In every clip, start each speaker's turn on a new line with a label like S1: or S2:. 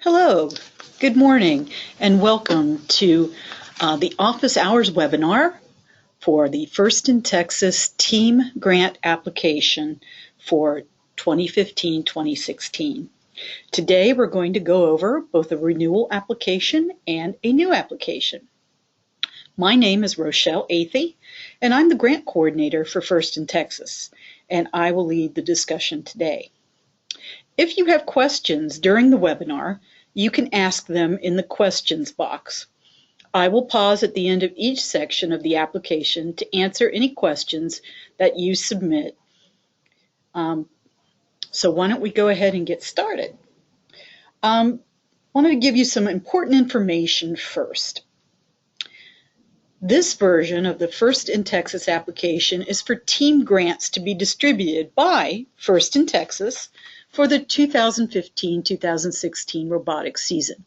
S1: Hello, good morning, and welcome to the office hours webinar for the First in Texas Team Grant application for 2015-2016. Today we're going to go over both a renewal application and a new application. My name is Rochelle Athey, and I'm the grant coordinator for First in Texas, and I will lead the discussion today. If you have questions during the webinar, you can ask them in the questions box. I will pause at the end of each section of the application to answer any questions that you submit. So why don't we go ahead and get started? I wanted to give you some important information first. This version of the First in Texas application is for team grants to be distributed by First in Texas for the 2015-2016 robotics season.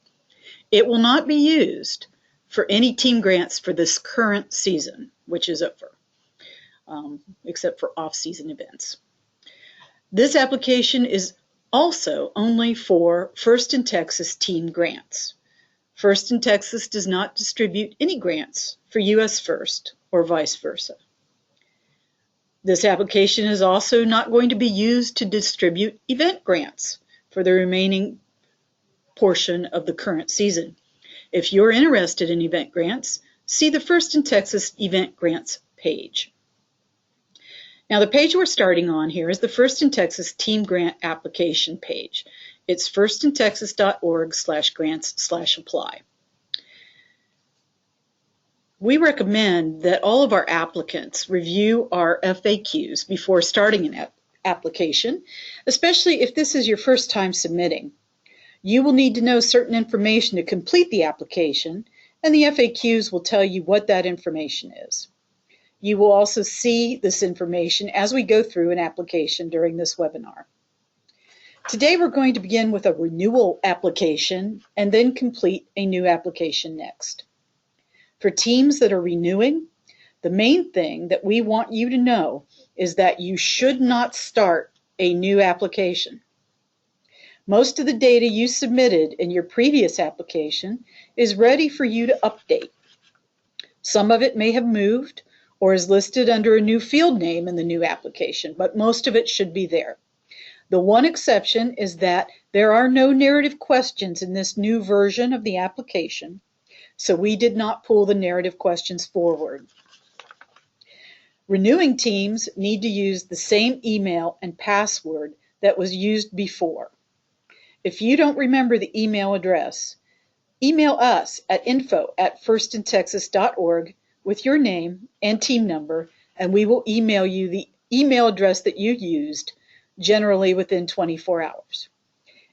S1: It will not be used for any team grants for this current season, which is over, except for off-season events. This application is also only for First in Texas team grants. First in Texas does not distribute any grants for US First or vice versa. This application is also not going to be used to distribute event grants for the remaining portion of the current season. If you're interested in event grants, see the First in Texas Event Grants page. Now, the page we're starting on here is the First in Texas Team Grant Application page. It's firstintexas.org/grants/apply. We recommend that all of our applicants review our FAQs before starting an application, especially if this is your first time submitting. You will need to know certain information to complete the application, and the FAQs will tell you what that information is. You will also see this information as we go through an application during this webinar. Today we're going to begin with a renewal application and then complete a new application next. For teams that are renewing, the main thing that we want you to know is that you should not start a new application. Most of the data you submitted in your previous application is ready for you to update. Some of it may have moved or is listed under a new field name in the new application, but most of it should be there. The one exception is that there are no narrative questions in this new version of the application, so we did not pull the narrative questions forward. Renewing teams need to use the same email and password that was used before. If you don't remember the email address, email us at info@firstintexas.org with your name and team number, and we will email you the email address that you used, generally within 24 hours.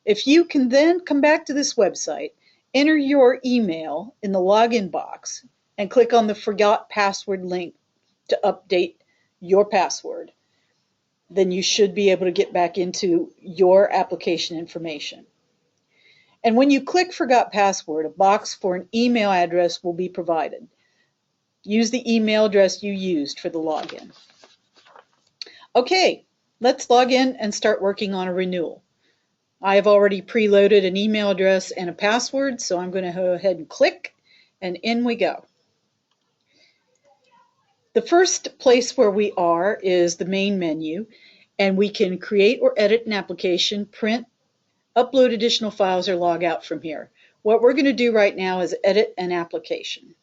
S1: If you can then come back to this website, enter your email in the login box, and click on the Forgot Password link to update your password, then you should be able to get back into your application information. And when you click Forgot Password, a box for an email address will be provided. Use the email address you used for the login. Okay, let's log in and start working on a renewal. I have already preloaded an email address and a password, so I'm going to go ahead and click, and in we go. The first place where we are is the main menu, and we can create or edit an application, print, upload additional files, or log out from here. What we're going to do right now is edit an application.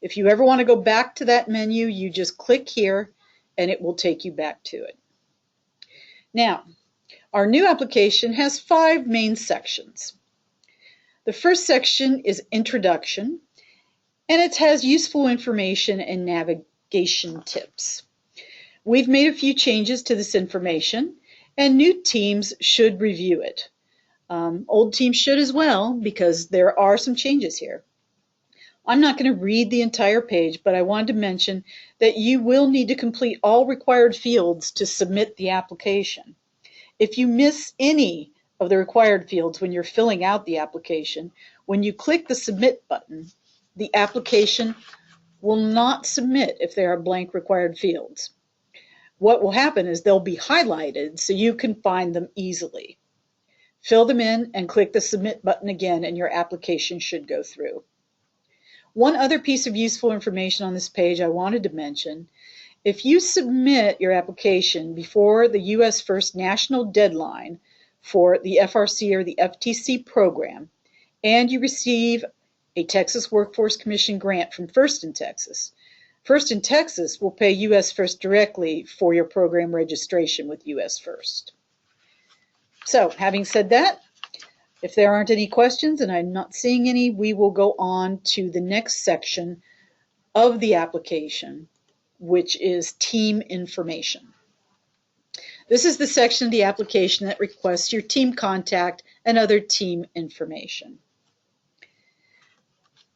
S1: If you ever want to go back to that menu, you just click here, and it will take you back to it. Now, our new application has 5 main sections. The first section is Introduction, and it has useful information and navigation tips. We've made a few changes to this information, and new teams should review it. Old teams should as well, because there are some changes here. I'm not going to read the entire page, but I wanted to mention that you will need to complete all required fields to submit the application. If you miss any of the required fields when you're filling out the application, when you click the Submit button, the application will not submit if there are blank required fields. What will happen is they'll be highlighted so you can find them easily. Fill them in and click the submit button again, and your application should go through. One other piece of useful information on this page I wanted to mention: if you submit your application before the US First national deadline for the FRC or the FTC program, and you receive a Texas Workforce Commission grant from First in Texas, First in Texas will pay US First directly for your program registration with US First. So, having said that, if there aren't any questions, and I'm not seeing any, we will go on to the next section of the application, which is team information. This is the section of the application that requests your team contact and other team information.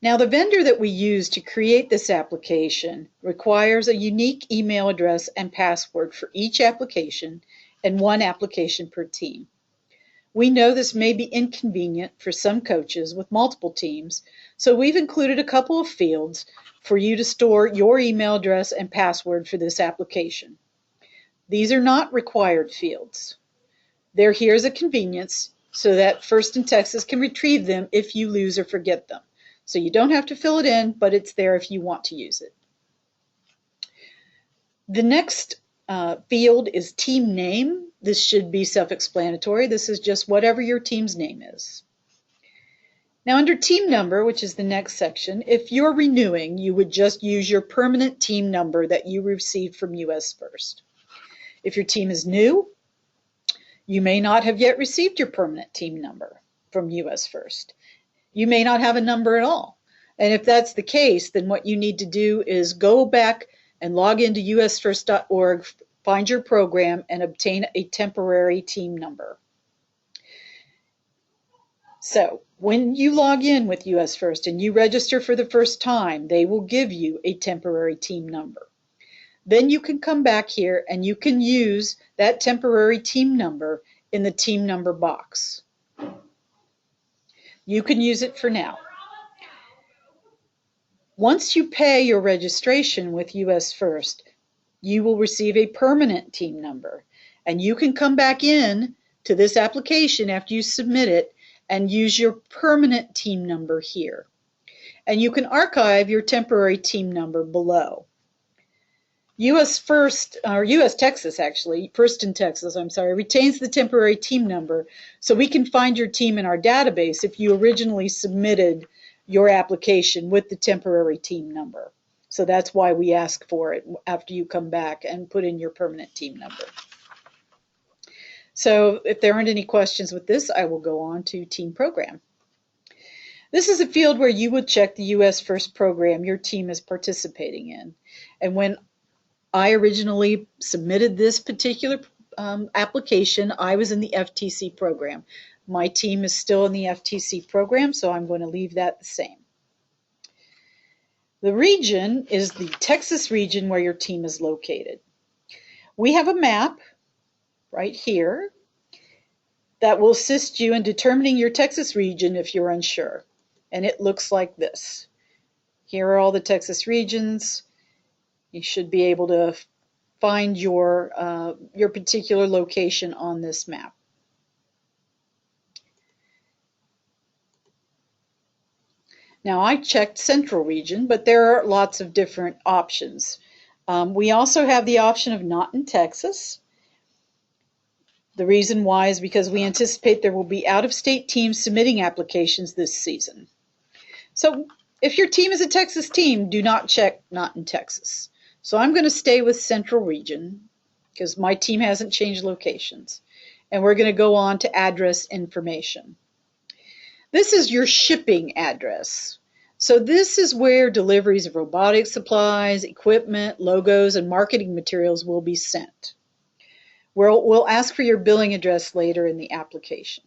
S1: Now, the vendor that we use to create this application requires a unique email address and password for each application and one application per team. We know this may be inconvenient for some coaches with multiple teams, so we've included a couple of fields for you to store your email address and password for this application. These are not required fields. They're here as a convenience so that First in Texas can retrieve them if you lose or forget them. So you don't have to fill it in, but it's there if you want to use it. The next field is team name. This should be self-explanatory. This is just whatever your team's name is. Now, under team number, which is the next section, if you're renewing, you would just use your permanent team number that you received from US First. If your team is new, you may not have yet received your permanent team number from US First. You may not have a number at all. And if that's the case, then what you need to do is go back and log into usfirst.org, find your program, and obtain a temporary team number. So when you log in with US First and you register for the first time, they will give you a temporary team number. Then you can come back here and you can use that temporary team number in the team number box. You can use it for now. Once you pay your registration with US First, you will receive a permanent team number, and you can come back in to this application after you submit it and use your permanent team number here. And you can archive your temporary team number below. US First, or US Texas actually, First in Texas, I'm sorry, retains the temporary team number so we can find your team in our database if you originally submitted your application with the temporary team number. So that's why we ask for it after you come back and put in your permanent team number. So if there aren't any questions with this, I will go on to team program. This is a field where you would check the US First program your team is participating in. And when I originally submitted this particular application, I was in the FTC program. My team is still in the FTC program, so I'm going to leave that the same. The region is the Texas region where your team is located. We have a map right here that will assist you in determining your Texas region if you're unsure. And it looks like this. Here are all the Texas regions. You should be able to find your particular location on this map. Now, I checked Central Region, but there are lots of different options. We also have the option of not in Texas. The reason why is because we anticipate there will be out-of-state teams submitting applications this season. So if your team is a Texas team, do not check not in Texas. So I'm going to stay with Central Region because my team hasn't changed locations. And we're going to go on to address information. This is your shipping address. So this is where deliveries of robotics supplies, equipment, logos, and marketing materials will be sent. We'll ask for your billing address later in the application.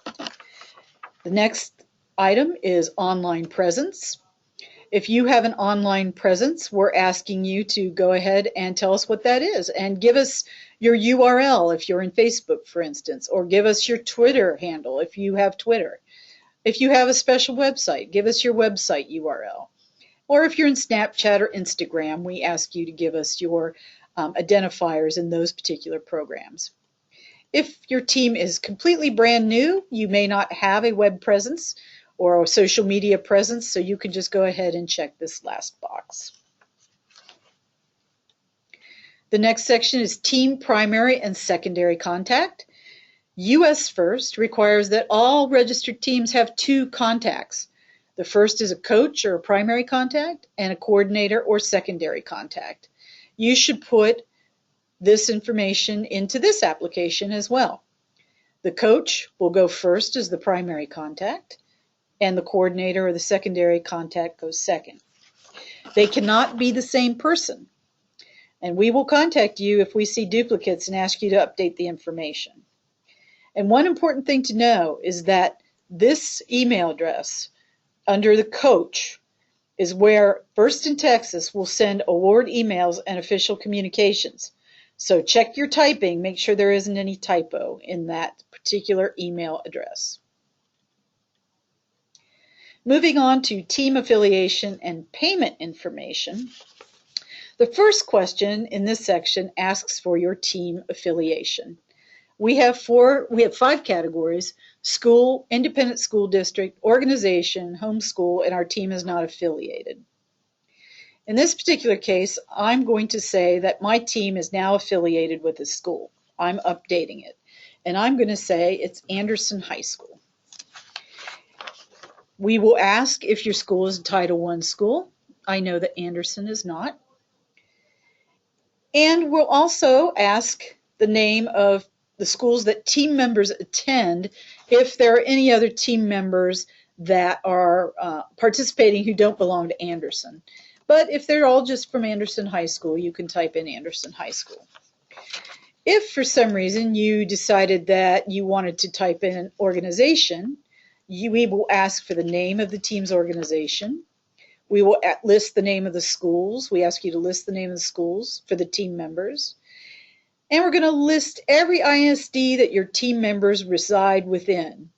S1: The next item is online presence. If you have an online presence, we're asking you to go ahead and tell us what that is and give us your URL if you're in Facebook, for instance, or give us your Twitter handle if you have Twitter. If you have a special website, give us your website URL. Or if you're in Snapchat or Instagram, we ask you to give us your identifiers in those particular programs. If your team is completely brand new, you may not have a web presence or a social media presence, so you can just go ahead and check this last box. The next section is team primary and secondary contact. US First requires that all registered teams have two contacts. The first is a coach or a primary contact and a coordinator or secondary contact. You should put this information into this application as well. The coach will go first as the primary contact, and the coordinator or the secondary contact goes second. They cannot be the same person, and we will contact you if we see duplicates and ask you to update the information. And one important thing to know is that this email address under the coach is where First in Texas will send award emails and official communications. So check your typing, make sure there isn't any typo in that particular email address. Moving on to team affiliation and payment information. The first question in this section asks for your team affiliation. We have 5 categories: school, independent school district, organization, homeschool, and our team is not affiliated. In this particular case, I'm going to say that my team is now affiliated with a school. I'm updating it. And I'm going to say it's Anderson High School. We will ask if your school is a Title I school. I know that Anderson is not. And we'll also ask the name of the schools that team members attend if there are any other team members that are participating who don't belong to Anderson. But if they're all just from Anderson High School, you can type in Anderson High School. If for some reason you decided that you wanted to type in an organization, we will ask for the name of the team's organization. We will list the name of the schools. We ask you to list the name of the schools for the team members. And we're going to list every ISD that your team members reside within.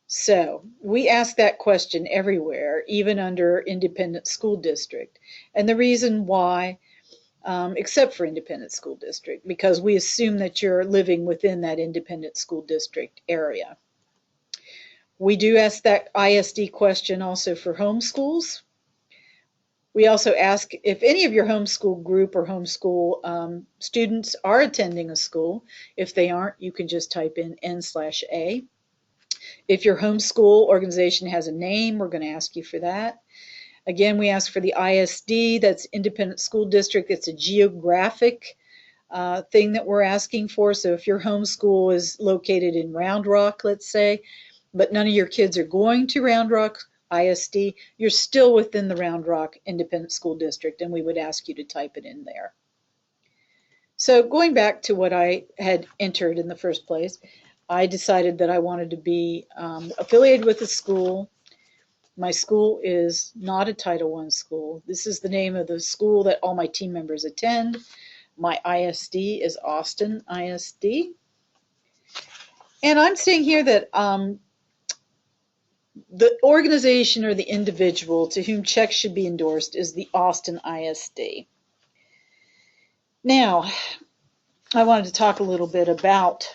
S1: So we ask that question everywhere, even under independent school district. And the reason why, except for independent school district, because we assume that you're living within that independent school district area. We do ask that ISD question also for homeschools. We also ask if any of your homeschool group or homeschool students are attending a school. If they aren't, you can just type in N/A. If your homeschool organization has a name, we're going to ask you for that. Again, we ask for the ISD, that's Independent School District. It's a geographic thing that we're asking for. So if your homeschool is located in Round Rock, let's say, but none of your kids are going to Round Rock ISD, you're still within the Round Rock Independent School District, and we would ask you to type it in there. So going back to what I had entered in the first place, I decided that I wanted to be affiliated with a school. My school is not a Title I school. This is the name of the school that all my team members attend. My ISD is Austin ISD. And I'm saying here that the organization or the individual to whom checks should be endorsed is the Austin ISD. Now, I wanted to talk a little bit about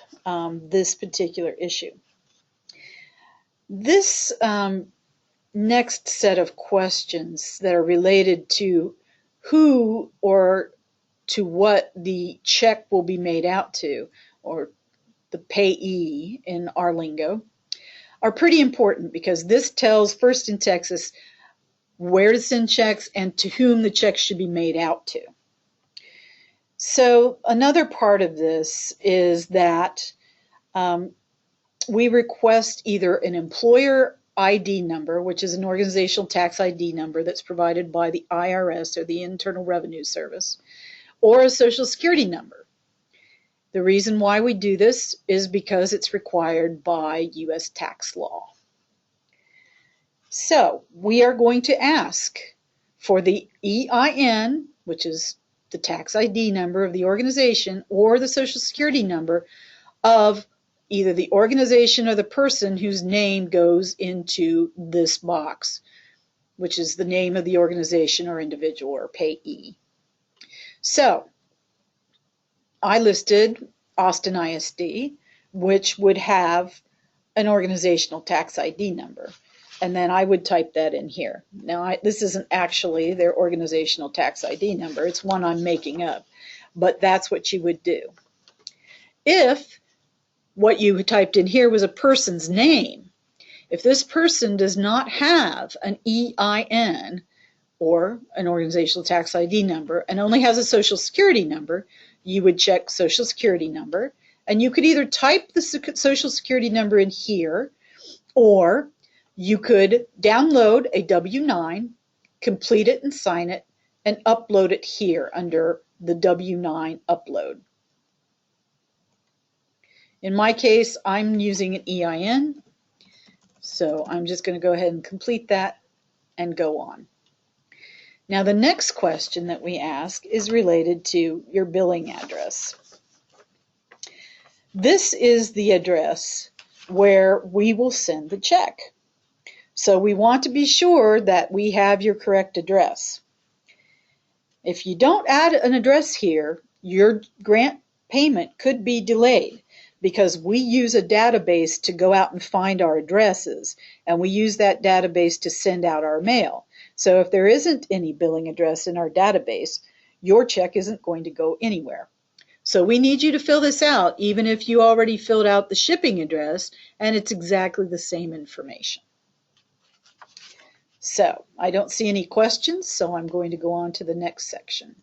S1: this particular issue. This next set of questions that are related to who or to what the check will be made out to, or the payee in our lingo, are pretty important because this tells First in Texas where to send checks and to whom the checks should be made out to. So another part of this is that we request either an employer ID number, which is an organizational tax ID number that's provided by the IRS or the Internal Revenue Service, or a Social Security number. The reason why we do this is because it's required by U.S. tax law. So we are going to ask for the EIN, which is the tax ID number of the organization, or the Social Security number of either the organization or the person whose name goes into this box, which is the name of the organization or individual or payee. So I listed Austin ISD, which would have an organizational tax ID number. And then I would type that in here. Now, this isn't actually their organizational tax ID number. It's one I'm making up. But that's what you would do. If what you typed in here was a person's name, if this person does not have an EIN or an organizational tax ID number and only has a social security number, you would check social security number. And you could either type the social security number in here, or you could download a W-9, complete it and sign it, and upload it here under the W-9 upload. In my case, I'm using an EIN, so I'm just going to go ahead and complete that and go on. Now, the next question that we ask is related to your billing address. This is the address where we will send the check. So we want to be sure that we have your correct address. If you don't add an address here, your grant payment could be delayed because we use a database to go out and find our addresses, and we use that database to send out our mail. So if there isn't any billing address in our database, your check isn't going to go anywhere. So we need you to fill this out, even if you already filled out the shipping address and it's exactly the same information. So I don't see any questions, so I'm going to go on to the next section.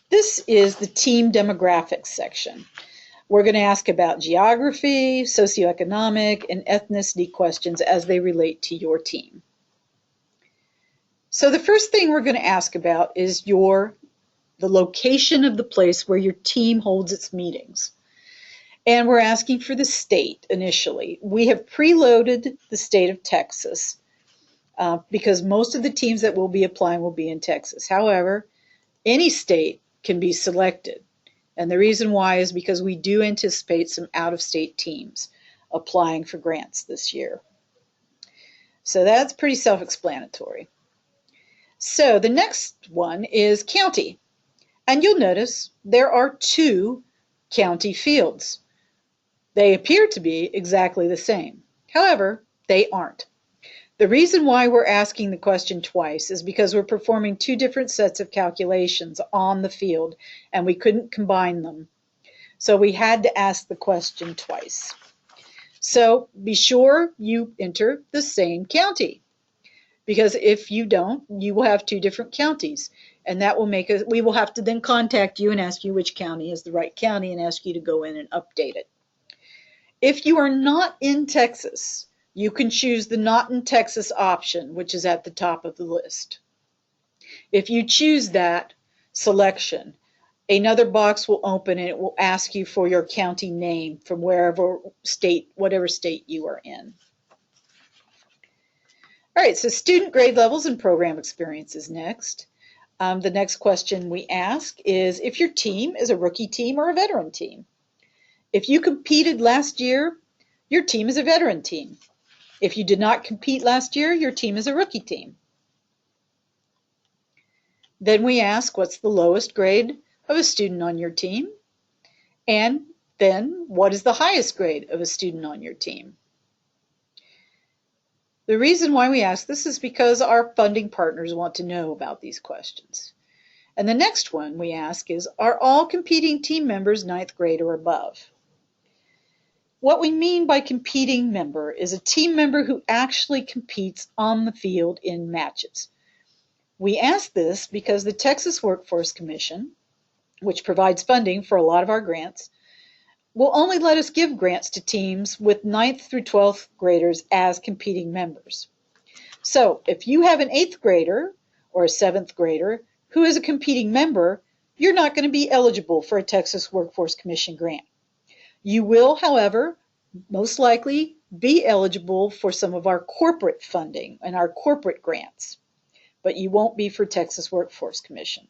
S1: This is the team demographics section. We're going to ask about geography, socioeconomic, and ethnicity questions as they relate to your team. So the first thing we're going to ask about is the location of the place where your team holds its meetings. And we're asking for the state initially. We have preloaded the state of Texas because most of the teams that will be applying will be in Texas. However, any state can be selected. And the reason why is because we do anticipate some out-of-state teams applying for grants this year. So that's pretty self-explanatory. So the next one is county. And you'll notice there are 2 county fields. They appear to be exactly the same. However, they aren't. The reason why we're asking the question twice is because we're performing 2 different sets of calculations on the field, and we couldn't combine them. So we had to ask the question twice. So be sure you enter the same county, because if you don't, you will have 2 different counties, and that will make us, we will have to then contact you and ask you which county is the right county and ask you to go in and update it. If you are not in Texas, you can choose the Not in Texas option, which is at the top of the list. If you choose that selection, another box will open and it will ask you for your county name from whatever state you are in. All right, so student grade levels and program experience is next. The next question we ask is if your team is a rookie team or a veteran team. If you competed last year, your team is a veteran team. If you did not compete last year, your team is a rookie team. Then we ask what's the lowest grade of a student on your team, and then what is the highest grade of a student on your team. The reason why we ask this is because our funding partners want to know about these questions. And the next one we ask is, are all competing team members 9th grade or above? What we mean by competing member is a team member who actually competes on the field in matches. We ask this because the Texas Workforce Commission, which provides funding for a lot of our grants, will only let us give grants to teams with 9th through 12th graders as competing members. So if you have an 8th grader or a 7th grader who is a competing member, you're not going to be eligible for a Texas Workforce Commission grant. You will, however, most likely be eligible for some of our corporate funding and our corporate grants, but you won't be for Texas Workforce Commission.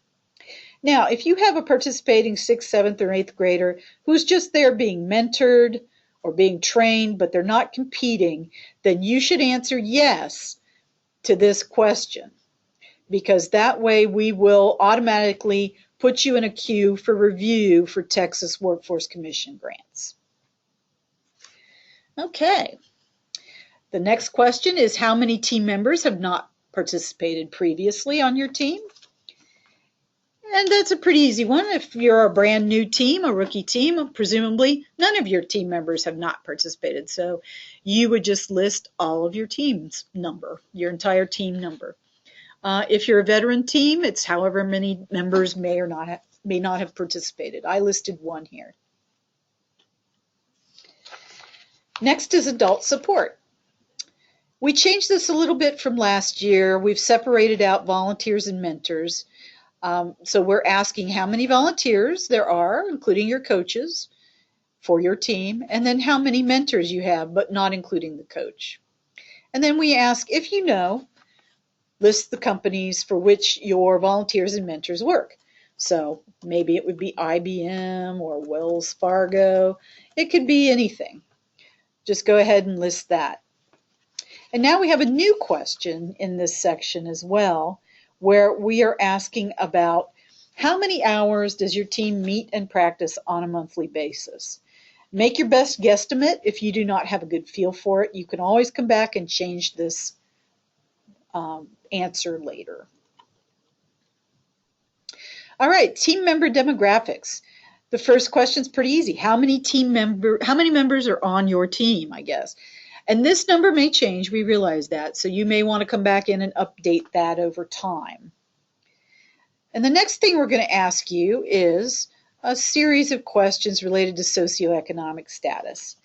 S1: Now, if you have a participating 6th, 7th, or 8th grader who's just there being mentored or being trained, but they're not competing, then you should answer yes to this question, because that way we will automatically put you in a queue for review for Texas Workforce Commission grants. Okay. The next question is, how many team members have not participated previously on your team? And that's a pretty easy one. If you're a brand new team, a rookie team, presumably none of your team members have not participated. So you would just list all of your team's number, your entire team number. If you're a veteran team, it's however many members may not have participated. I listed one here. Next is adult support. We changed this a little bit from last year. We've separated out volunteers and mentors. So we're asking how many volunteers there are, including your coaches, for your team, and then how many mentors you have, but not including the coach. And then we ask, if you know, list the companies for which your volunteers and mentors work. So maybe it would be IBM or Wells Fargo. It could be anything. Just go ahead and list that. And now we have a new question in this section as well, where we are asking about how many hours does your team meet and practice on a monthly basis. Make your best guesstimate. If you do not have a good feel for it, you can always come back and change this answer later. All right, team member demographics. The first question is pretty easy. How many members are on your team, I guess? And this number may change, we realize that, so you may want to come back in and update that over time. And the next thing we're going to ask you is a series of questions related to socioeconomic status.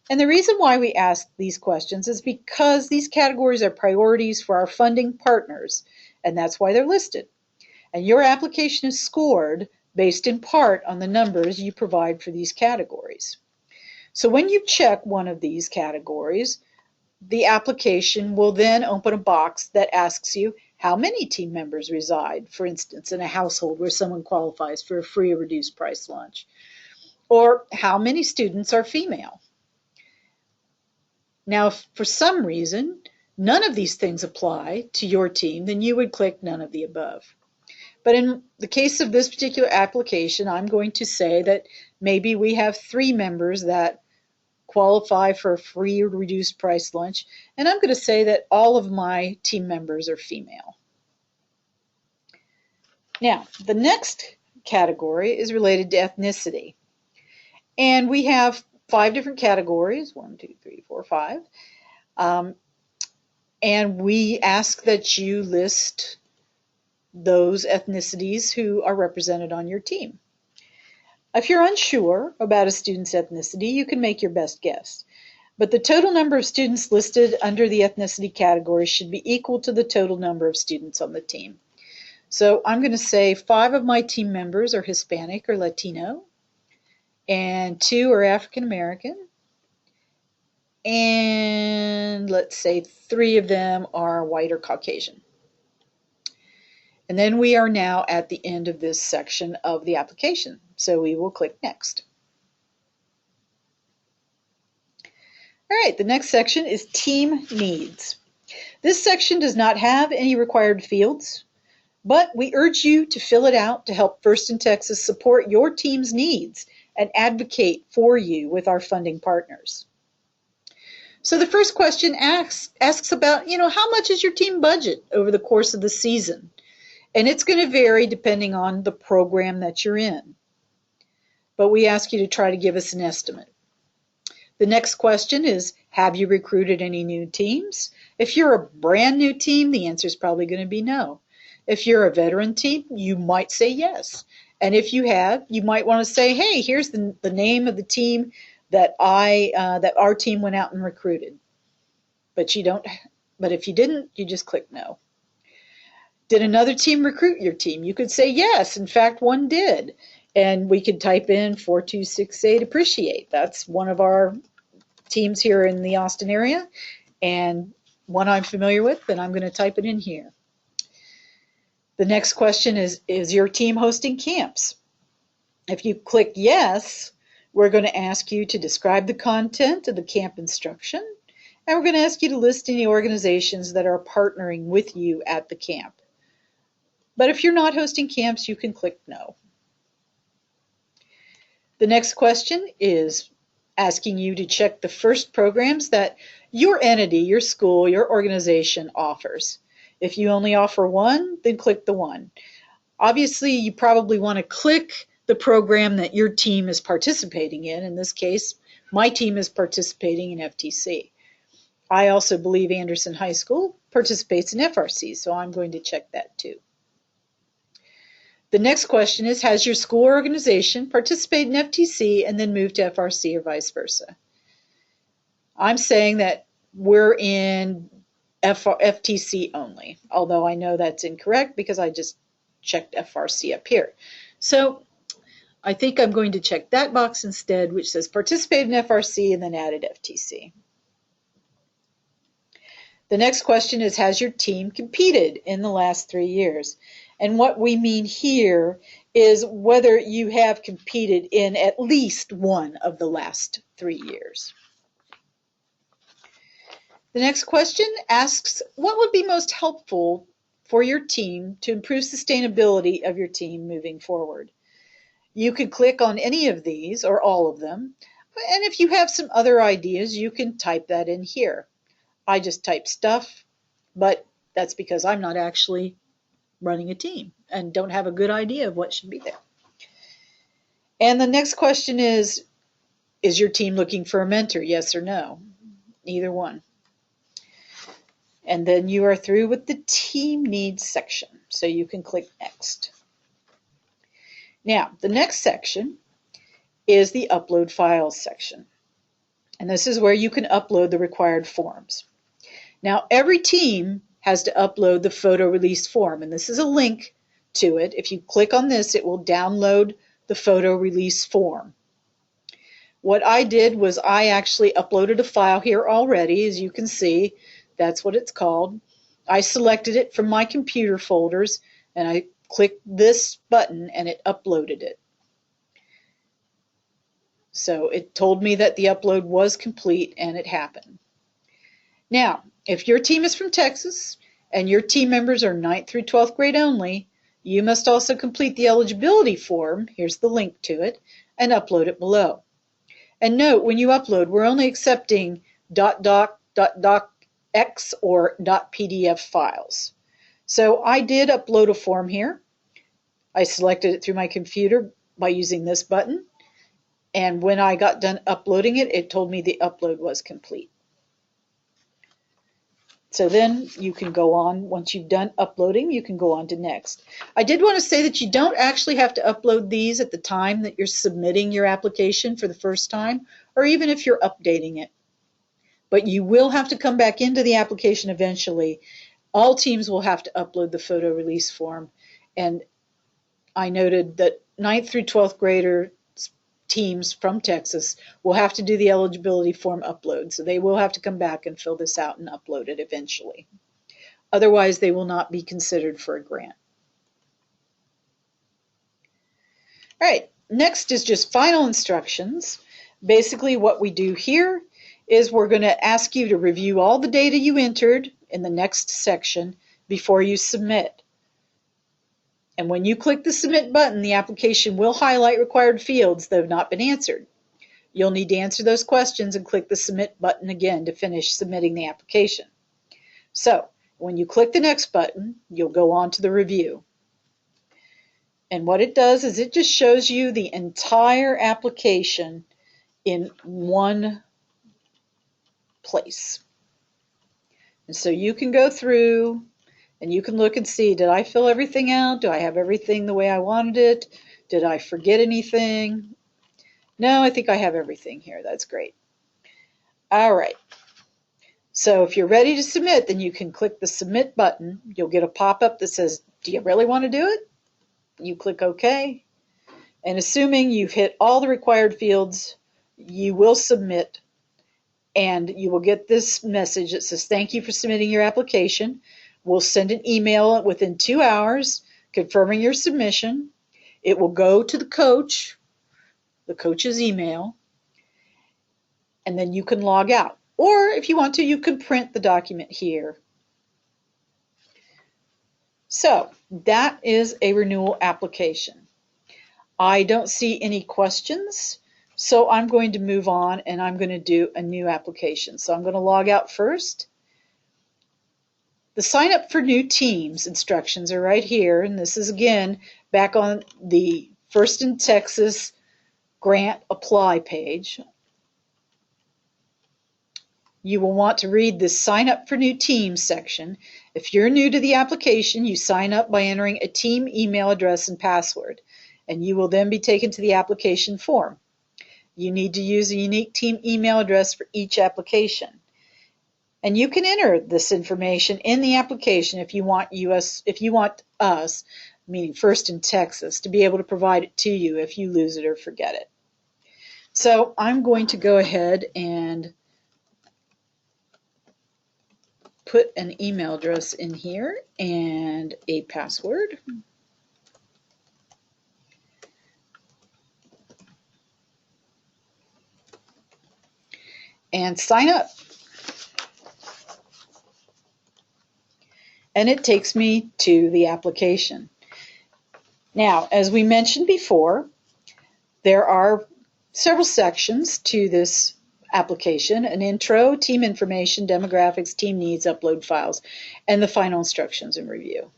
S1: And the reason why we ask these questions is because these categories are priorities for our funding partners, and that's why they're listed. And your application is scored based in part on the numbers you provide for these categories. So when you check one of these categories, the application will then open a box that asks you how many team members reside, for instance, in a household where someone qualifies for a free or reduced price lunch, or how many students are female. Now, if for some reason none of these things apply to your team, then you would click none of the above. But in the case of this particular application, I'm going to say that maybe we have 3 members that qualify for a free or reduced price lunch, and I'm going to say that all of my team members are female. Now, the next category is related to ethnicity. And we have 5 different categories, 1, 2, 3, 4, 5. And we ask that you list those ethnicities who are represented on your team. If you're unsure about a student's ethnicity, you can make your best guess. But the total number of students listed under the ethnicity category should be equal to the total number of students on the team. So I'm going to say 5 of my team members are Hispanic or Latino, and 2 are African American, and let's say 3 of them are white or Caucasian. And then we are now at the end of this section of the application, so we will click Next. All right, the next section is Team Needs. This section does not have any required fields, but we urge you to fill it out to help First in Texas support your team's needs and advocate for you with our funding partners. So the first question asks about, how much is your team budget over the course of the season? And it's going to vary depending on the program that you're in. But we ask you to try to give us an estimate. The next question is, have you recruited any new teams? If you're a brand new team, the answer is probably going to be no. If you're a veteran team, you might say yes. And if you have, you might want to say, hey, here's the name of the team that our team went out and recruited. But if you didn't, you just click no. Did another team recruit your team? You could say yes, in fact, one did. And we could type in 4268 Appreciate. That's one of our teams here in the Austin area, and one I'm familiar with, and I'm going to type it in here. The next question is your team hosting camps? If you click yes, we're going to ask you to describe the content of the camp instruction, and we're going to ask you to list any organizations that are partnering with you at the camp. But if you're not hosting camps, you can click no. The next question is asking you to check the first programs that your entity, your school, your organization offers. If you only offer one, then click the one. Obviously, you probably want to click the program that your team is participating in. In this case, my team is participating in FTC. I also believe Anderson High School participates in FRC, so I'm going to check that too. The next question is, has your school or organization participated in FTC and then moved to FRC or vice versa? I'm saying that we're in FTC only, although I know that's incorrect because I just checked FRC up here. So I think I'm going to check that box instead, which says participate in FRC and then added FTC. The next question is, has your team competed in the last 3 years? And what we mean here is whether you have competed in at least one of the last 3 years. The next question asks, what would be most helpful for your team to improve sustainability of your team moving forward? You could click on any of these or all of them, and if you have some other ideas, you can type that in here. I just type stuff, but that's because I'm not actually running a team and don't have a good idea of what should be there. And the next question is your team looking for a mentor? Yes or no? Either one. And then you are through with the team needs section, so you can click next. Now, the next section is the upload files section. And this is where you can upload the required forms. Now, every team has to upload the photo release form, and this is a link to it. If you click on this, it will download the photo release form. What I did was I actually uploaded a file here already, as you can see. That's what it's called. I selected it from my computer folders, and I clicked this button, and it uploaded it. So it told me that the upload was complete, and it happened. Now, if your team is from Texas and your team members are 9th through 12th grade only, you must also complete the eligibility form, here's the link to it, and upload it below. And note, when you upload, we're only accepting .doc, .docx, or .pdf files. So I did upload a form here. I selected it through my computer by using this button, and when I got done uploading it, it told me the upload was complete. So then you can go on, once you've done uploading, you can go on to next. I did want to say that you don't actually have to upload these at the time that you're submitting your application for the first time, or even if you're updating it. But you will have to come back into the application eventually. All teams will have to upload the photo release form. And I noted that 9th through 12th grader teams from Texas will have to do the eligibility form upload. So they will have to come back and fill this out and upload it eventually. Otherwise, they will not be considered for a grant. All right, next is just final instructions. Basically, what we do here is we're going to ask you to review all the data you entered in the next section before you submit. And when you click the submit button, the application will highlight required fields that have not been answered. You'll need to answer those questions and click the submit button again to finish submitting the application. So when you click the next button, you'll go on to the review. And what it does is it just shows you the entire application in one place. And so you can go through and you can look and see, did I fill everything out? Do I have everything the way I wanted it? Did I forget anything? No, I think I have everything here. That's great. All right. So if you're ready to submit, then you can click the submit button. You'll get a pop-up that says, do you really want to do it? You click OK. And assuming you've hit all the required fields, you will submit. And you will get this message that says, thank you for submitting your application. We'll send an email within 2 hours confirming your submission. It will go to the coach's email, and then you can log out. Or if you want to, you can print the document here. So that is a renewal application. I don't see any questions, so I'm going to move on and I'm going to do a new application. So I'm going to log out first. The sign up for new teams instructions are right here, and this is again back on the First in Texas grant apply page. You will want to read this sign up for new teams section. If you're new to the application, you sign up by entering a team email address and password, and you will then be taken to the application form. You need to use a unique team email address for each application. And you can enter this information in the application if you want us, meaning First in Texas, to be able to provide it to you if you lose it or forget it. So I'm going to go ahead and put an email address in here and a password. And sign up. And it takes me to the application. Now, as we mentioned before, there are several sections to this application: an intro, team information, demographics, team needs, upload files, and the final instructions and review.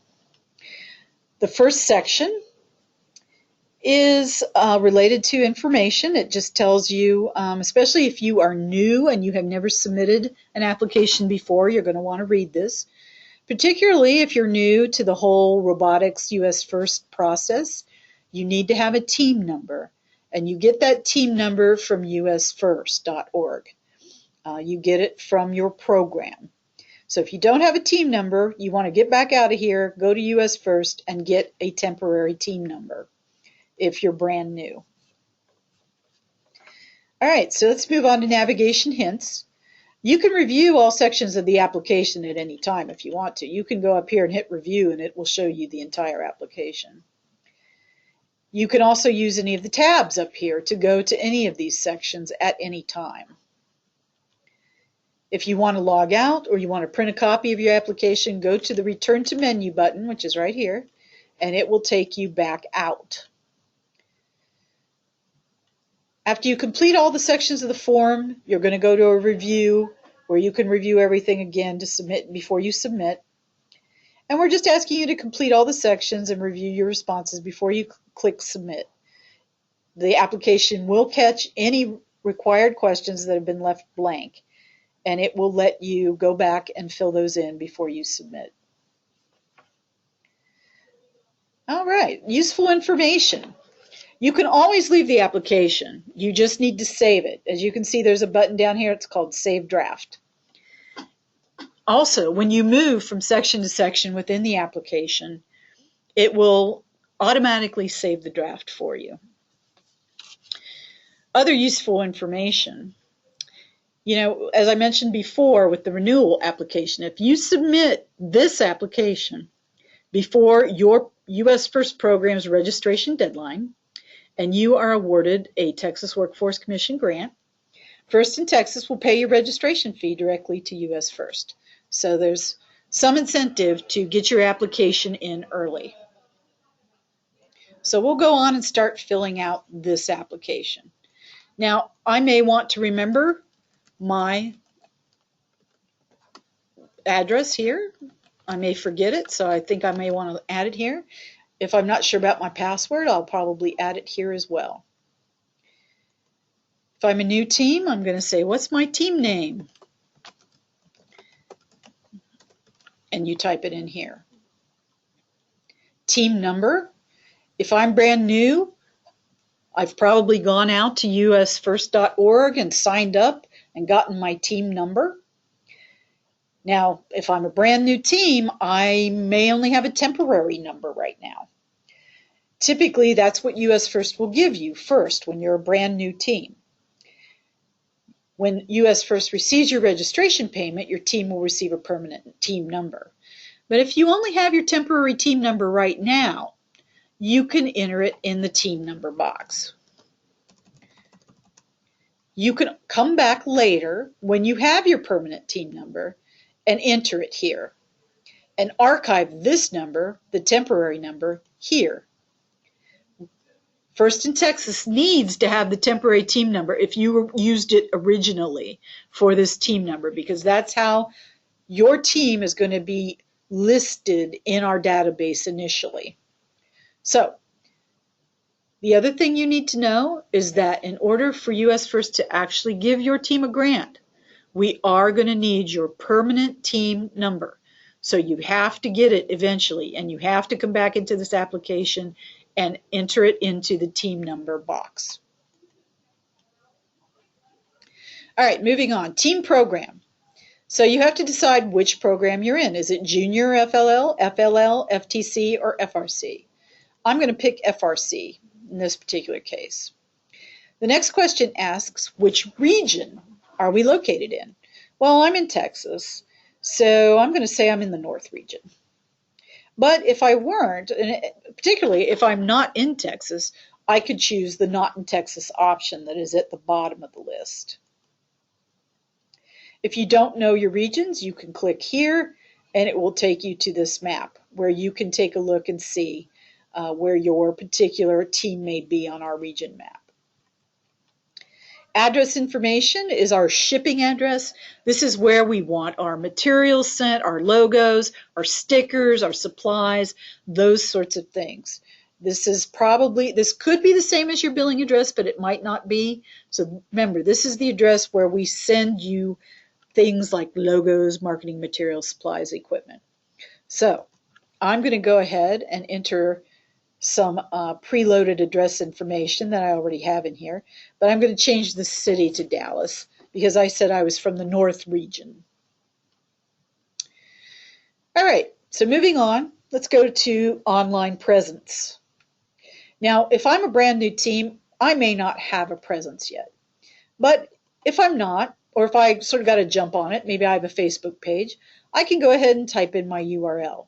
S1: The first section is related to information. It just tells you, especially if you are new and you have never submitted an application before, you're going to want to read this. Particularly if you're new to the whole robotics US First process, you need to have a team number, and you get that team number from usfirst.org. You get it from your program. So if you don't have a team number, you want to get back out of here, go to US First, and get a temporary team number if you're brand new. All right, so let's move on to navigation hints. You can review all sections of the application at any time if you want to. You can go up here and hit review and it will show you the entire application. You can also use any of the tabs up here to go to any of these sections at any time. If you want to log out or you want to print a copy of your application, go to the Return to Menu button, which is right here, and it will take you back out. After you complete all the sections of the form, you're going to go to a review where you can review everything again to submit before you submit. And we're just asking you to complete all the sections and review your responses before you click submit. The application will catch any required questions that have been left blank, and it will let you go back and fill those in before you submit. All right, useful information. You can always leave the application. You just need to save it. As you can see, there's a button down here. It's called Save Draft. Also, when you move from section to section within the application, it will automatically save the draft for you. Other useful information. As I mentioned before with the renewal application, if you submit this application before your US First Program's registration deadline, and you are awarded a Texas Workforce Commission grant, First in Texas will pay your registration fee directly to US First. So there's some incentive to get your application in early. So we'll go on and start filling out this application. Now, I may want to remember my address here. I may forget it, so I think I may want to add it here. If I'm not sure about my password, I'll probably add it here as well. If I'm a new team, I'm going to say, what's my team name? And you type it in here. Team number. If I'm brand new, I've probably gone out to usfirst.org and signed up and gotten my team number. Now, if I'm a brand new team, I may only have a temporary number right now. Typically, that's what US First will give you first when you're a brand new team. When US First receives your registration payment, your team will receive a permanent team number. But if you only have your temporary team number right now, you can enter it in the team number box. You can come back later when you have your permanent team number and enter it here and archive this number, the temporary number, here. First in Texas needs to have the temporary team number if you used it originally for this team number, because that's how your team is going to be listed in our database initially. So the other thing you need to know is that in order for US First to actually give your team a grant, we are going to need your permanent team number. So you have to get it eventually, and you have to come back into this application and enter it into the team number box. All right, moving on. Team program. So you have to decide which program you're in. Is it Junior FLL, FLL, FTC, or FRC? I'm going to pick FRC in this particular case. The next question asks, which region are we located in? Well, I'm in Texas, so I'm going to say I'm in the North region. But if I weren't, and particularly if I'm not in Texas, I could choose the Not in Texas option that is at the bottom of the list. If you don't know your regions, you can click here and it will take you to this map where you can take a look and see where your particular team may be on our region map. Address information is our shipping address. This is where we want our materials sent, our logos, our stickers, our supplies, those sorts of things. This could be the same as your billing address, but it might not be. So remember, this is the address where we send you things like logos, marketing materials, supplies, equipment. So I'm going to go ahead and enter some preloaded address information that I already have in here, but I'm going to change the city to Dallas because I said I was from the North region. All right, so moving on, let's go to online presence. Now, if I'm a brand new team, I may not have a presence yet, but if I'm not, or if I sort of got to jump on it, maybe I have a Facebook page, I can go ahead and type in my URL.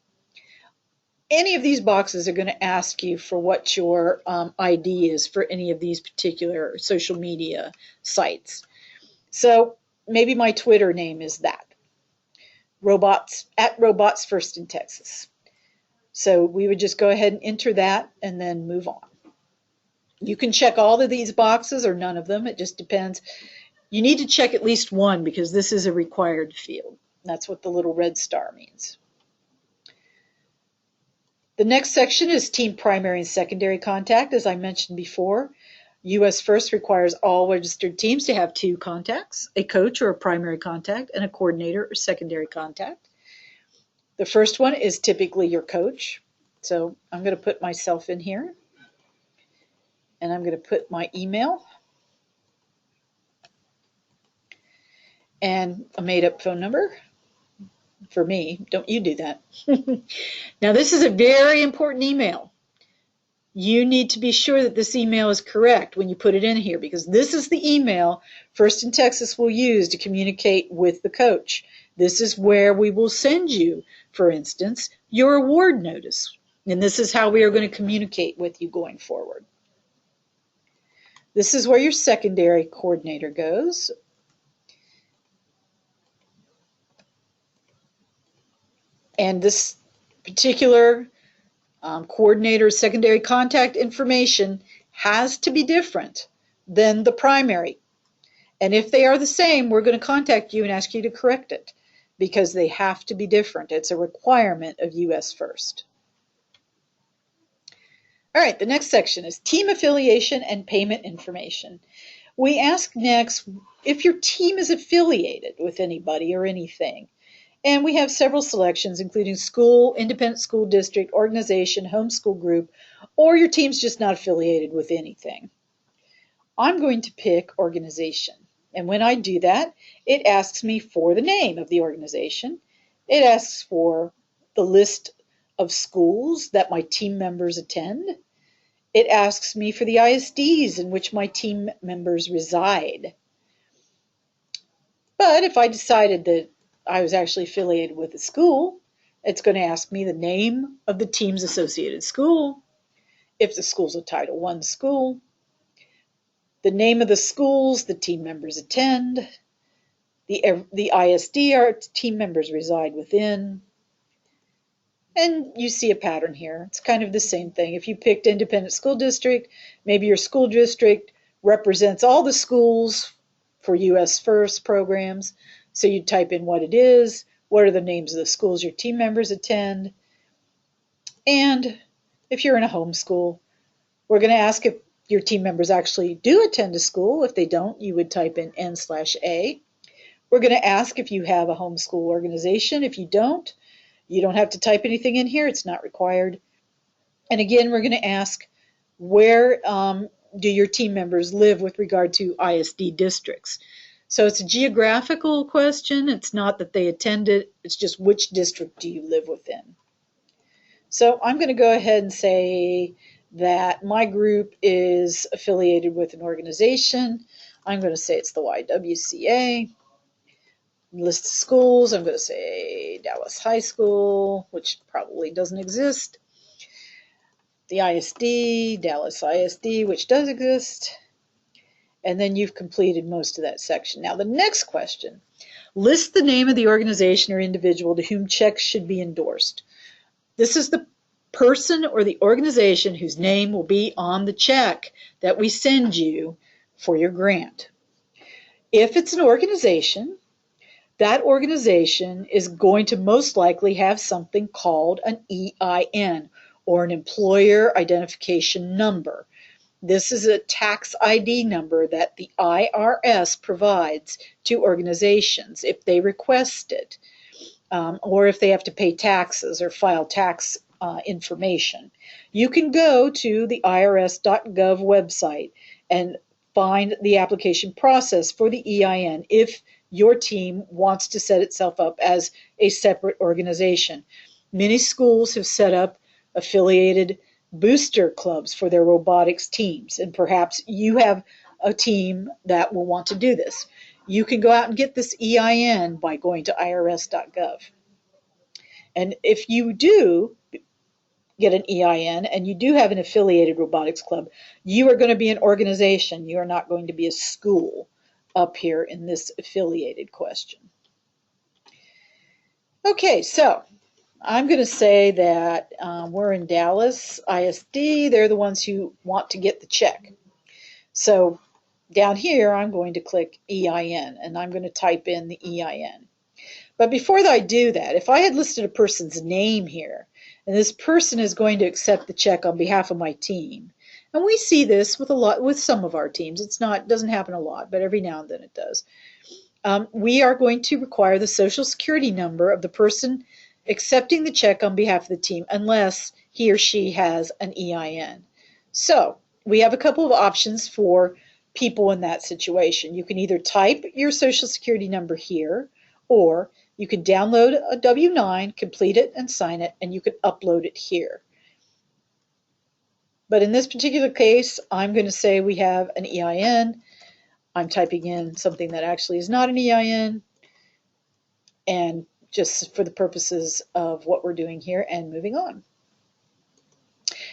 S1: Any of these boxes are going to ask you for what your ID is for any of these particular social media sites. So maybe my Twitter name is that, Robots First in Texas. So we would just go ahead and enter that and then move on. You can check all of these boxes or none of them. It just depends. You need to check at least one because this is a required field. That's what the little red star means. The next section is team primary and secondary contact. As I mentioned before, US First requires all registered teams to have 2 contacts, a coach or a primary contact, and a coordinator or secondary contact. The first one is typically your coach. So I'm going to put myself in here, and I'm going to put my email and a made-up phone number. For me, don't you do that. Now, this is a very important email. You need to be sure that this email is correct when you put it in here, because this is the email First in Texas will use to communicate with the coach. This is where we will send you, for instance, your award notice. And this is how we are going to communicate with you going forward. This is where your secondary coordinator goes. And this particular coordinator secondary contact information has to be different than the primary. And if they are the same, we're going to contact you and ask you to correct it because they have to be different. It's a requirement of US First. All right, the next section is team affiliation and payment information. We ask next if your team is affiliated with anybody or anything. And we have several selections, including school, independent school district, organization, homeschool group, or your team's just not affiliated with anything. I'm going to pick organization. And when I do that, it asks me for the name of the organization. It asks for the list of schools that my team members attend. It asks me for the ISDs in which my team members reside. But if I decided that I was actually affiliated with a school, it's going to ask me the name of the team's associated school, if the school's a Title I school, the name of the schools the team members attend, the ISD our team members reside within, And you see a pattern here. It's kind of the same thing. If you picked independent school district, maybe your school district represents all the schools for US First programs. So you type in what it is, what are the names of the schools your team members attend, and if you're in a homeschool, we're going to ask if your team members actually do attend a school. If they don't, you would type in N/A. We're going to ask if you have a homeschool organization. If you don't, you don't have to type anything in here. It's not required. And again, we're going to ask where do your team members live with regard to ISD districts. So it's a geographical question. It's not that they attend it. It's just which district do you live within. So I'm going to go ahead and say that my group is affiliated with an organization. I'm going to say it's the YWCA. List of schools, I'm going to say Dallas High School, which probably doesn't exist. The ISD, Dallas ISD, which does exist. And then you've completed most of that section. Now the next question, list the name of the organization or individual to whom checks should be endorsed. This is the person or the organization whose name will be on the check that we send you for your grant. If it's an organization, that organization is going to most likely have something called an EIN, or an Employer Identification Number. This is a tax ID number that the IRS provides to organizations if they request it, or if they have to pay taxes or file tax information. You can go to the irs.gov website and find the application process for the EIN if your team wants to set itself up as a separate organization. Many schools have set up affiliated booster clubs for their robotics teams, and perhaps you have a team that will want to do this. You can go out and get this EIN by going to irs.gov. And if you do get an EIN and you do have an affiliated robotics club, you are going to be an organization. You are not going to be a school up here in this affiliated question. Okay, so I'm going to say that we're in Dallas ISD. They're the ones who want to get the check. So down here, I'm going to click EIN, and I'm going to type in the EIN. But before I do that, if I had listed a person's name here, and this person is going to accept the check on behalf of my team, and we see this with some of our teams. It doesn't happen a lot, but every now and then it does. We are going to require the Social Security number of the person accepting the check on behalf of the team, unless he or she has an EIN. So we have a couple of options for people in that situation. You can either type your Social Security number here, or you can download a W-9, complete it and sign it, and you can upload it here. But in this particular case, I'm going to say we have an EIN. I'm typing in something that actually is not an EIN, and just for the purposes of what we're doing here and moving on.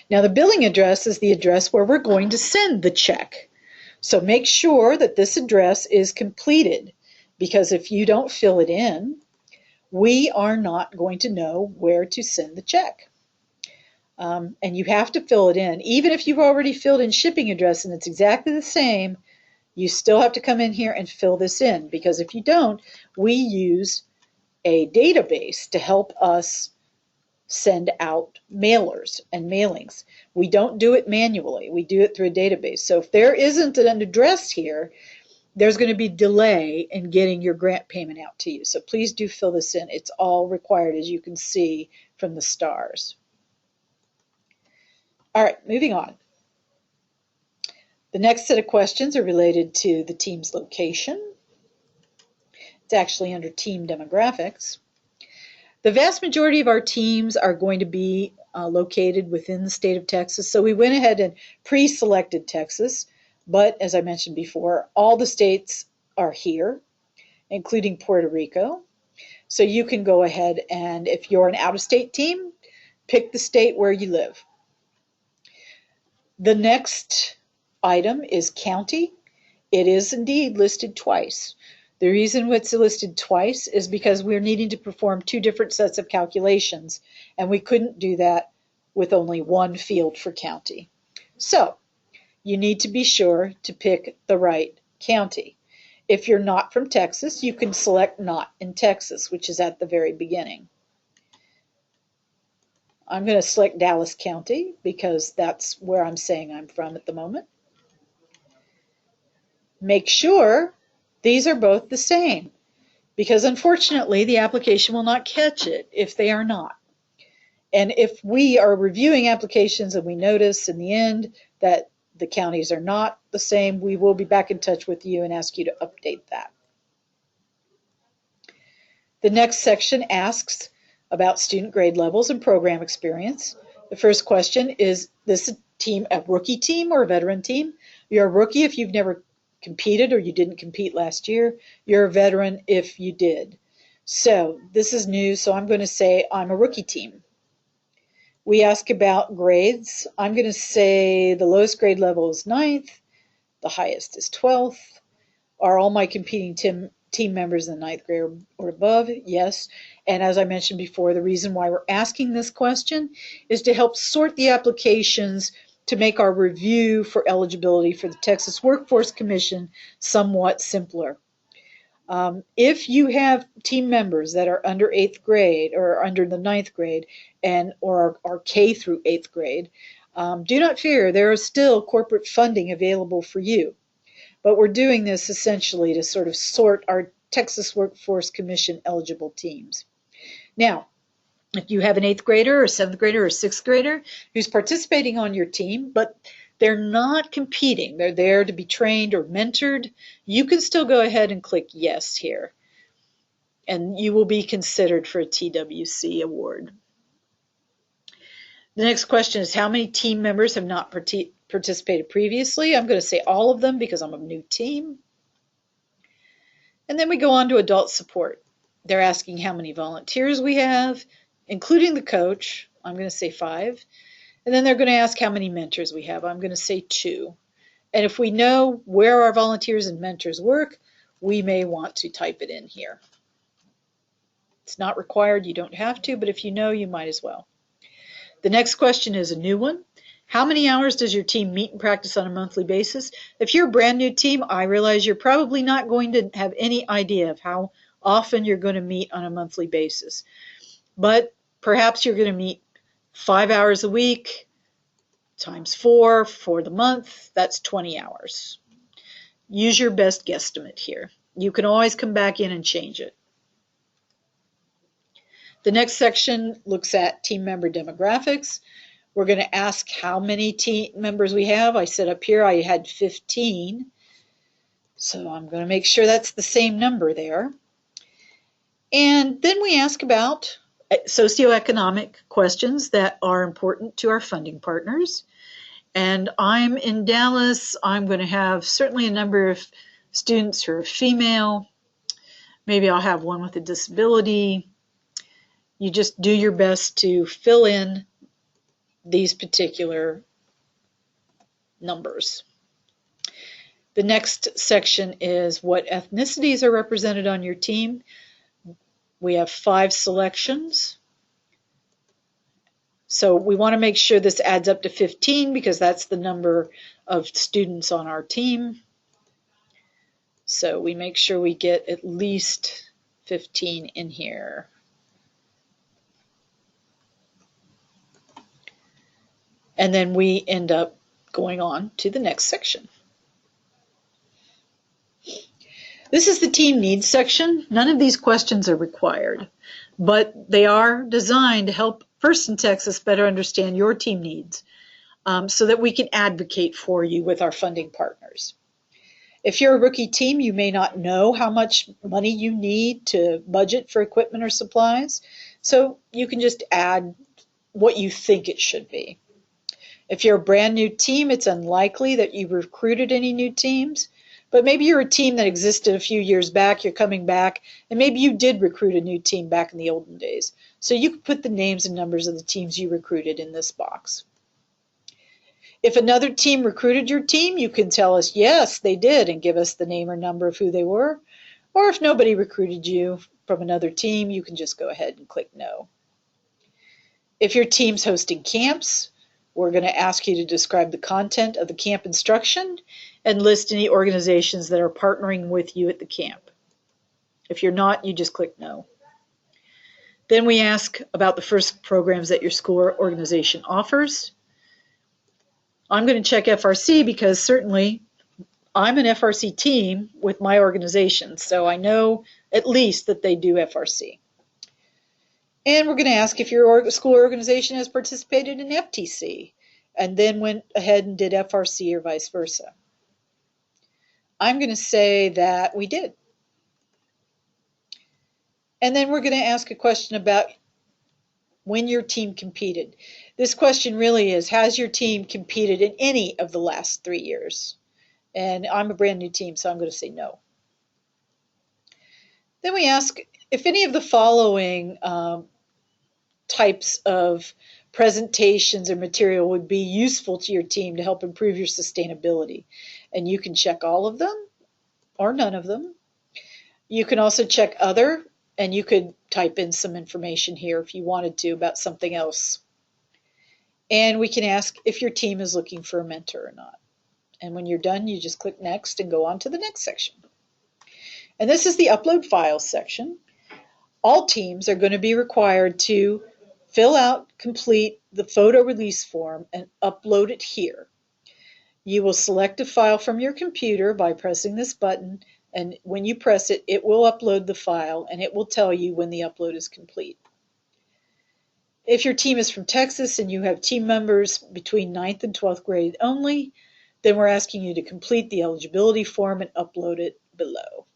S1: Now the billing address is the address where we're going to send the check. So make sure that this address is completed, because if you don't fill it in, we are not going to know where to send the check. And you have to fill it in. Even if you've already filled in shipping address and it's exactly the same, you still have to come in here and fill this in, because if you don't, we use a database to help us send out mailers and mailings. We don't do it manually. We do it through a database. So if there isn't an address here, there's going to be delay in getting your grant payment out to you. So please do fill this in. It's all required, as you can see from the stars. All right, moving on. The next set of questions are related to the team's location. It's actually under team demographics. The vast majority of our teams are going to be located within the state of Texas. So we went ahead and pre-selected Texas, but as I mentioned before, all the states are here, including Puerto Rico. So you can go ahead and, if you're an out-of-state team, pick the state where you live. The next item is county. It is indeed listed twice. The reason it's listed twice is because we're needing to perform two different sets of calculations, and we couldn't do that with only one field for county. So you need to be sure to pick the right county. If you're not from Texas, you can select not in Texas, which is at the very beginning. I'm going to select Dallas County because that's where I'm saying I'm from at the moment. Make sure these are both the same, because unfortunately the application will not catch it if they are not. And if we are reviewing applications and we notice in the end that the counties are not the same, we will be back in touch with you and ask you to update that. The next section asks about student grade levels and program experience. The first question is this a rookie team or a veteran team? You're a rookie if you've never competed or you didn't compete last year. You're a veteran if you did. So this is new, so I'm going to say I'm a rookie team. We ask about grades. I'm going to say the lowest grade level is 9th, the highest is 12th. Are all my competing team members in the 9th grade or above? Yes. And as I mentioned before, the reason why we're asking this question is to help sort the applications to make our review for eligibility for the Texas Workforce Commission somewhat simpler. If you have team members that are under 8th grade or under the 9th grade or are K through 8th grade, do not fear, there is still corporate funding available for you. But we're doing this essentially to sort of sort our Texas Workforce Commission eligible teams. Now, if you have an 8th grader or 7th grader or 6th grader who's participating on your team, but they're not competing, they're there to be trained or mentored, you can still go ahead and click yes here, and you will be considered for a TWC award. The next question is how many team members have not participated previously? I'm going to say all of them because I'm a new team. And then we go on to adult support. They're asking how many volunteers we have, including the coach. I'm going to say 5. And then they're going to ask how many mentors we have. I'm going to say 2. And if we know where our volunteers and mentors work, we may want to type it in here. It's not required, you don't have to, but if you know, you might as well. The next question is a new one. How many hours does your team meet and practice on a monthly basis? If you're a brand new team, I realize you're probably not going to have any idea of how often you're going to meet on a monthly basis. But perhaps you're going to meet 5 hours a week times 4 for the month. That's 20 hours. Use your best guesstimate here. You can always come back in and change it. The next section looks at team member demographics. We're going to ask how many team members we have. I said up here I had 15. So I'm going to make sure that's the same number there. And then we ask about socioeconomic questions that are important to our funding partners. And I'm in Dallas. I'm going to have certainly a number of students who are female. Maybe I'll have one with a disability. You just do your best to fill in these particular numbers. The next section is what ethnicities are represented on your team. We have 5 selections. So we want to make sure this adds up to 15 because that's the number of students on our team. So we make sure we get at least 15 in here. And then we end up going on to the next section. This is the team needs section. None of these questions are required, but they are designed to help First in Texas better understand your team needs so that we can advocate for you with our funding partners. If you're a rookie team, you may not know how much money you need to budget for equipment or supplies, so you can just add what you think it should be. If you're a brand new team, it's unlikely that you recruited any new teams, but maybe you're a team that existed a few years back, you're coming back, and maybe you did recruit a new team back in the olden days. So you can put the names and numbers of the teams you recruited in this box. If another team recruited your team, you can tell us, yes, they did, and give us the name or number of who they were. Or if nobody recruited you from another team, you can just go ahead and click no. If your team's hosting camps, we're going to ask you to describe the content of the camp instruction and list any organizations that are partnering with you at the camp. If you're not, you just click no. Then we ask about the first programs that your school or organization offers. I'm going to check FRC because certainly I'm an FRC team with my organization, so I know at least that they do FRC. And we're going to ask if your school or organization has participated in FTC and then went ahead and did FRC or vice versa. I'm going to say that we did. And then we're going to ask a question about when your team competed. This question really is, has your team competed in any of the last 3 years? And I'm a brand new team, so I'm going to say no. Then we ask if any of the following types of presentations or material would be useful to your team to help improve your sustainability. And you can check all of them or none of them. You can also check other, and you could type in some information here if you wanted to about something else. And we can ask if your team is looking for a mentor or not. And when you're done, you just click next and go on to the next section. And this is the upload files section. All teams are going to be required to fill out, complete the photo release form and upload it here. You will select a file from your computer by pressing this button, and when you press it, it will upload the file and it will tell you when the upload is complete. If your team is from Texas and you have team members between 9th and 12th grade only, then we're asking you to complete the eligibility form and upload it below.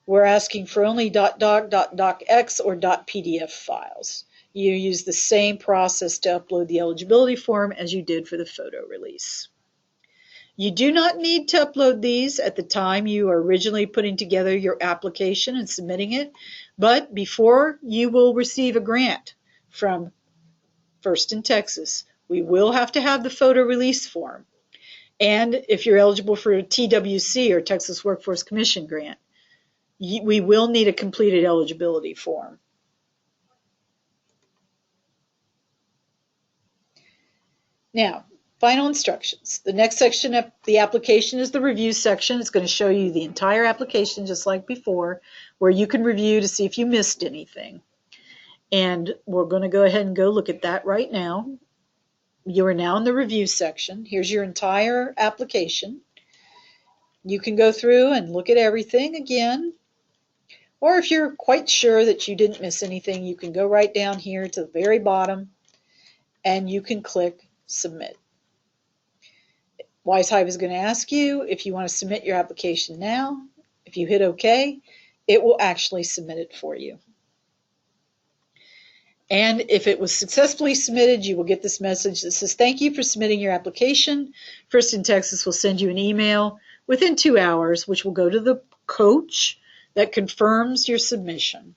S1: We're asking for only .doc, .docx, or .pdf files. You use the same process to upload the eligibility form as you did for the photo release. You do not need to upload these at the time you are originally putting together your application and submitting it, but before you will receive a grant from First in Texas, we will have to have the photo release form. And if you're eligible for a TWC or Texas Workforce Commission grant, we will need a completed eligibility form. Now, final instructions. The next section of the application is the review section. It's going to show you the entire application just like before, where you can review to see if you missed anything. And we're going to go ahead and go look at that right now. You are now in the review section. Here's your entire application. You can go through and look at everything again. Or if you're quite sure that you didn't miss anything, you can go right down here to the very bottom and you can click Submit. WiseHive is going to ask you if you want to submit your application now. If you hit OK, it will actually submit it for you. And if it was successfully submitted, you will get this message that says, thank you for submitting your application. First in Texas will send you an email within 2 hours, which will go to the coach that confirms your submission.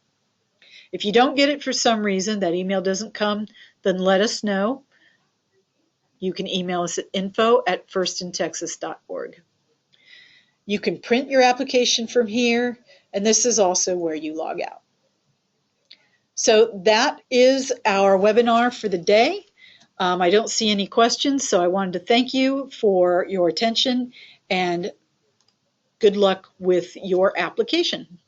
S1: If you don't get it for some reason, that email doesn't come, then let us know. You can email us at info@firstintexas.org. You can print your application from here, and this is also where you log out. So that is our webinar for the day. I don't see any questions, so I wanted to thank you for your attention and good luck with your application.